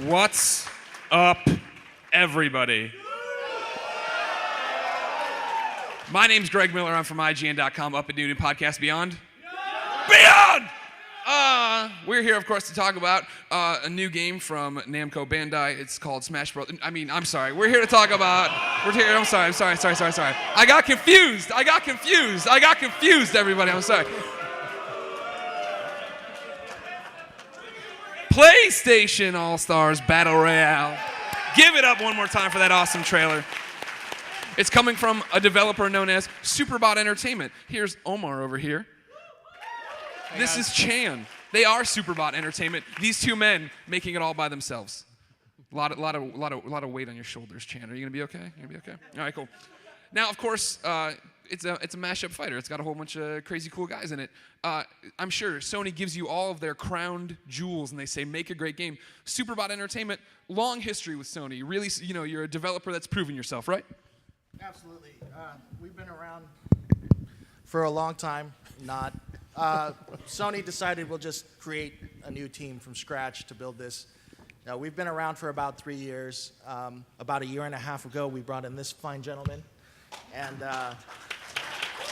What's up, everybody? My name's Greg Miller. I'm from IGN.com, Up at Noon and Podcast Beyond. Beyond! We're here, of course, to talk about a new game from Namco Bandai. It's called Smash Bros. I'm sorry. We're here to talk about... I'm sorry. I got confused, everybody. I'm sorry. PlayStation All-Stars Battle Royale. Give it up one more time for that awesome trailer. It's coming from a developer known as SuperBot Entertainment. Here's Omar over here. This is Chan. They are SuperBot Entertainment. These two men making it all by themselves. A lot of weight on your shoulders, Chan. Are you gonna be okay? You gonna be okay? All right, cool. Now, of course, it's a mashup fighter. It's got a whole bunch of crazy cool guys in it. I'm sure Sony gives you all of their crowned jewels, and they say, make a great game. SuperBot Entertainment, long history with Sony. Really, you're a developer that's proven yourself, right? Absolutely. We've been around for a long time. Not. Sony decided we'll just create a new team from scratch to build this. Now, we've been around for about 3 years. About a year and a half ago, we brought in this fine gentleman. And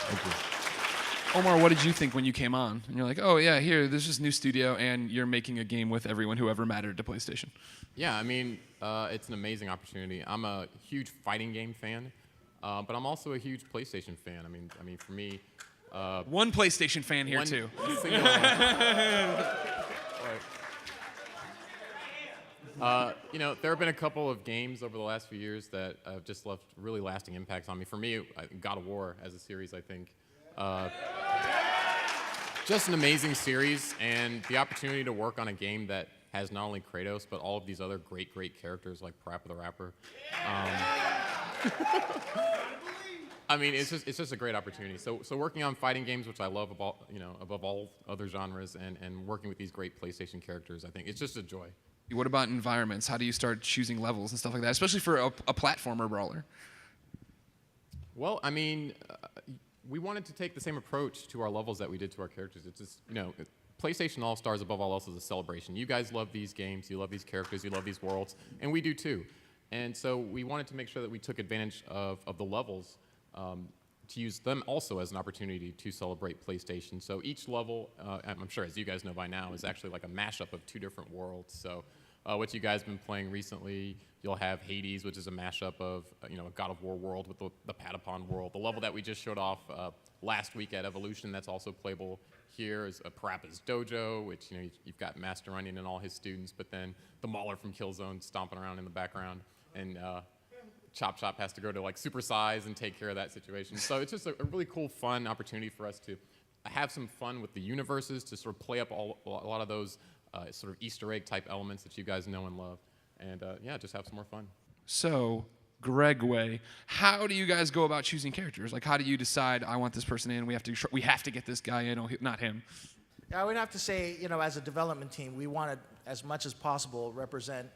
Thank you. Omar, what did you think when you came on? And you're like, oh yeah, here, this is new studio, and you're making a game with everyone who ever mattered to PlayStation. Yeah, it's an amazing opportunity. I'm a huge fighting game fan, but I'm also a huge PlayStation fan. For me, one PlayStation fan here too. There have been a couple of games over the last few years that have just left really lasting impacts on me. For me, God of War as a series, I think, just an amazing series, and the opportunity to work on a game that has not only Kratos, but all of these other great characters like Parappa the Rapper. It's just a great opportunity. So working on fighting games, which I love above all other genres, and working with these great PlayStation characters, I think it's just a joy. What about environments? How do you start choosing levels and stuff like that, especially for a platformer brawler? Well, we wanted to take the same approach to our levels that we did to our characters. It's just, PlayStation All-Stars above all else is a celebration. You guys love these games, you love these characters, you love these worlds, and we do too. And so we wanted to make sure that we took advantage of the levels to use them also as an opportunity to celebrate PlayStation. So each level, I'm sure as you guys know by now, is actually like a mashup of two different worlds. So what you guys have been playing recently, you'll have Hades, which is a mashup of a God of War world with the Patapon world. The level that we just showed off last week at Evolution that's also playable here is Parappa's Dojo, which you've got Master Onion and all his students, but then the Mauler from Killzone stomping around in the background, and Chop Chop has to go to like Super Size and take care of that situation. So it's just a really cool, fun opportunity for us to have some fun with the universes, to sort of play up a lot of those sort of Easter egg type elements that you guys know and love, and just have some more fun. So, Gregway, how do you guys go about choosing characters? Like, how do you decide, I want this person in, we have to get this guy in, not him? yeah, I would have to say, as a development team, we want to, as much as possible, represent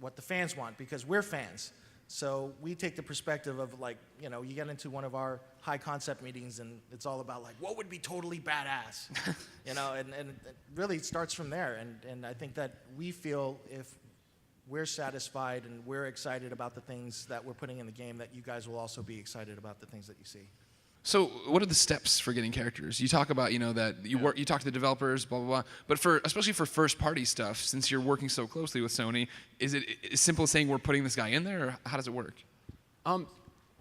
what the fans want, because we're fans. So we take the perspective of you get into one of our high concept meetings and it's all about what would be totally badass, and it really starts from there. And I think that we feel if we're satisfied and we're excited about the things that we're putting in the game, that you guys will also be excited about the things that you see. So what are the steps for getting characters? You talk about, that you talk to the developers, blah, blah, blah. But especially for first-party stuff, since you're working so closely with Sony, is it as simple as saying we're putting this guy in there, or how does it work?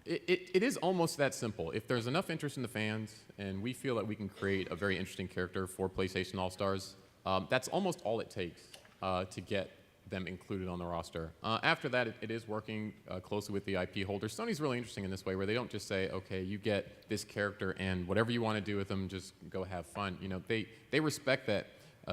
It is almost that simple. If there's enough interest in the fans, and we feel that we can create a very interesting character for PlayStation All-Stars, that's almost all it takes to get them included on the roster. After that, it is working closely with the IP holders. Sony's really interesting in this way, where they don't just say, okay, you get this character and whatever you want to do with them, just go have fun. They respect that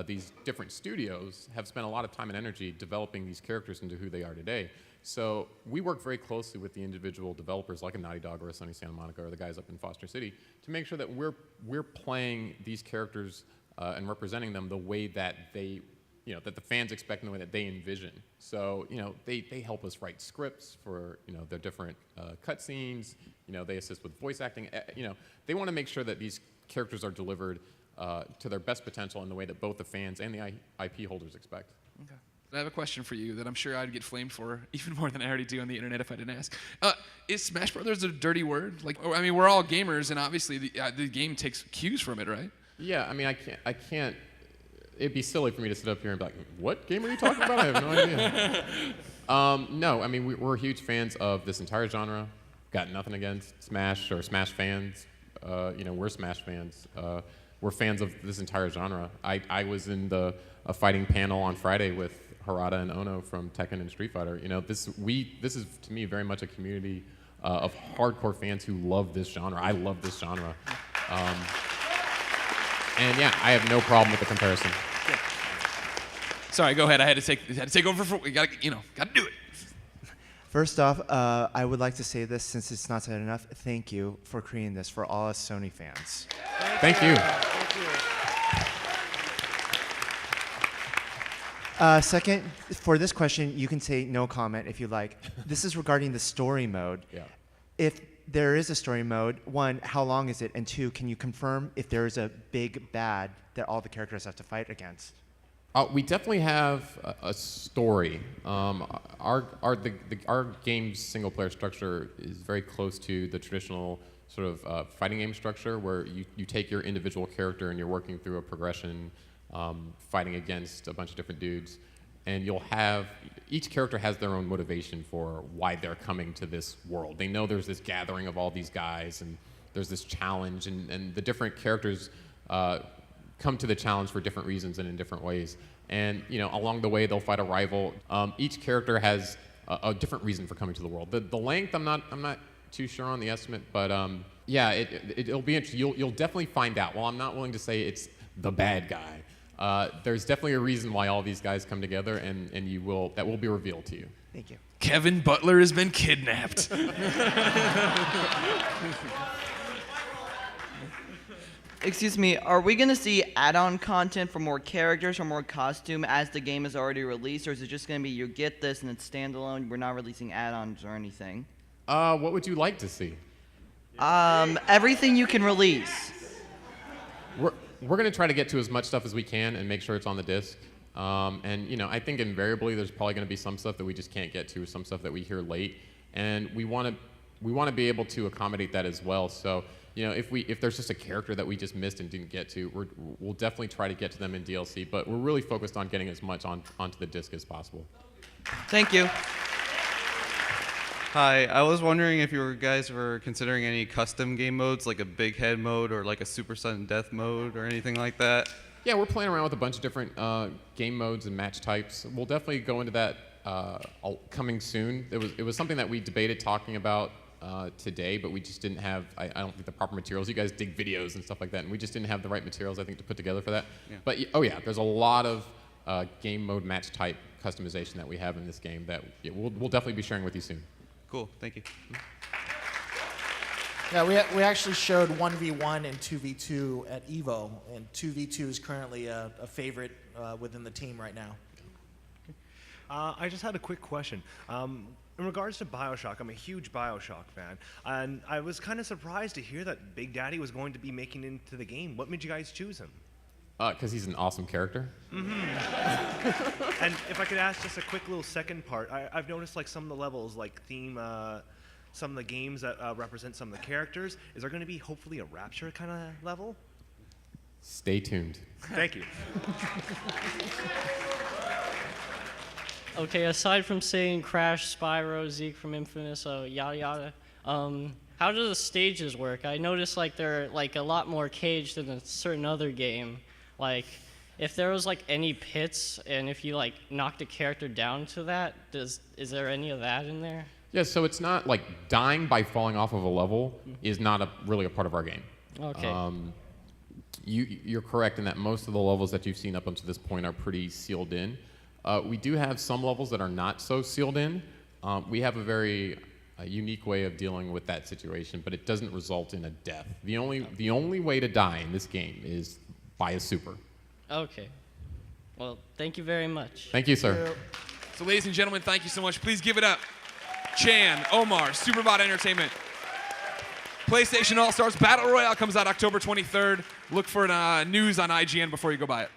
these different studios have spent a lot of time and energy developing these characters into who they are today. So we work very closely with the individual developers, like a Naughty Dog or a Sony Santa Monica or the guys up in Foster City, to make sure that we're playing these characters and representing them the way that they that the fans expect in the way that they envision. So, they help us write scripts for, their different cutscenes. They assist with voice acting. They want to make sure that these characters are delivered to their best potential in the way that both the fans and the IP holders expect. I have a question for you that I'm sure I'd get flamed for even more than I already do on the internet if I didn't ask. Is Smash Brothers a dirty word? Like, I mean, we're all gamers, and obviously the game takes cues from it, right? Yeah, I mean, I can't. It'd be silly for me to sit up here and be like, "What game are you talking about?" I have no idea. No, I mean, we're huge fans of this entire genre. Got nothing against Smash or Smash fans. We're Smash fans. We're fans of this entire genre. I was in a fighting panel on Friday with Harada and Ono from Tekken and Street Fighter. This is to me very much a community of hardcore fans who love this genre. I love this genre, and yeah, I have no problem with the comparison. Yeah. Sorry, go ahead. I had to take over for. We gotta do it. First off, I would like to say this since it's not said enough. Thank you for creating this for all us Sony fans. Thank you. Thank you. Second, for this question, you can say no comment if you like. This is regarding the story mode. Yeah. If there is a story mode, one, how long is it? And two, can you confirm if there is a big bad that all the characters have to fight against? We definitely have a story. Our game's single player structure is very close to the traditional sort of fighting game structure, where you take your individual character and you're working through a progression, fighting against a bunch of different dudes, and each character has their own motivation for why they're coming to this world. They know there's this gathering of all these guys, and there's this challenge, and the different characters come to the challenge for different reasons and in different ways. And along the way, they'll fight a rival. Each character has a different reason for coming to the world. The length, I'm not too sure on the estimate, but yeah, it'll be interesting. You'll definitely find out. While I'm not willing to say it's the bad guy, there's definitely a reason why all these guys come together, and that will be revealed to you. Thank you. Kevin Butler has been kidnapped. Excuse me, are we going to see add-on content for more characters or more costume as the game is already released, or is it just going to be you get this and it's standalone, we're not releasing add-ons or anything? What would you like to see? Everything you can release. We're going to try to get to as much stuff as we can and make sure it's on the disc. And I think invariably there's probably going to be some stuff that we just can't get to, some stuff that we hear late, and we want to be able to accommodate that as well. So if there's just a character that we just missed and didn't get to, we'll definitely try to get to them in DLC. But we're really focused on getting as much onto the disc as possible. Thank you. Hi, I was wondering if you guys were considering any custom game modes, like a big head mode or like a super sudden death mode or anything like that. Yeah, we're playing around with a bunch of different game modes and match types. We'll definitely go into that coming soon. It was something that we debated talking about today, but we just didn't have, I don't think, the proper materials. You guys dig videos and stuff like that, and we just didn't have the right materials, I think, to put together for that. Yeah. But there's a lot of game mode match type customization that we have in this game that we'll definitely be sharing with you soon. Cool, thank you. Yeah, we actually showed 1v1 and 2v2 at EVO, and 2v2 is currently a favorite within the team right now. I just had a quick question. In regards to BioShock, I'm a huge BioShock fan, and I was kind of surprised to hear that Big Daddy was going to be making it into the game. What made you guys choose him? Because he's an awesome character. Mm-hmm. And if I could ask just a quick little second part, I've noticed like some of the levels, like theme, some of the games that represent some of the characters. Is there going to be hopefully a Rapture kind of level? Stay tuned. Thank you. Okay, aside from saying Crash, Spyro, Zeke from Infamous, yada yada, how do the stages work? I noticed like they're like a lot more caged than a certain other game. Like, if there was like any pits, and if you like knocked a character down to that, is there any of that in there? Yeah, so it's not like dying by falling off of a level is not really a part of our game. Okay. You're correct in that most of the levels that you've seen up until this point are pretty sealed in. We do have some levels that are not so sealed in. We have a very unique way of dealing with that situation, but it doesn't result in a death. The only way to die in this game is by a super. Okay. Well, thank you very much. Thank you, sir. So, ladies and gentlemen, thank you so much. Please give it up. Chan, Omar, SuperBot Entertainment. PlayStation All-Stars Battle Royale comes out October 23rd. Look for news on IGN before you go buy it.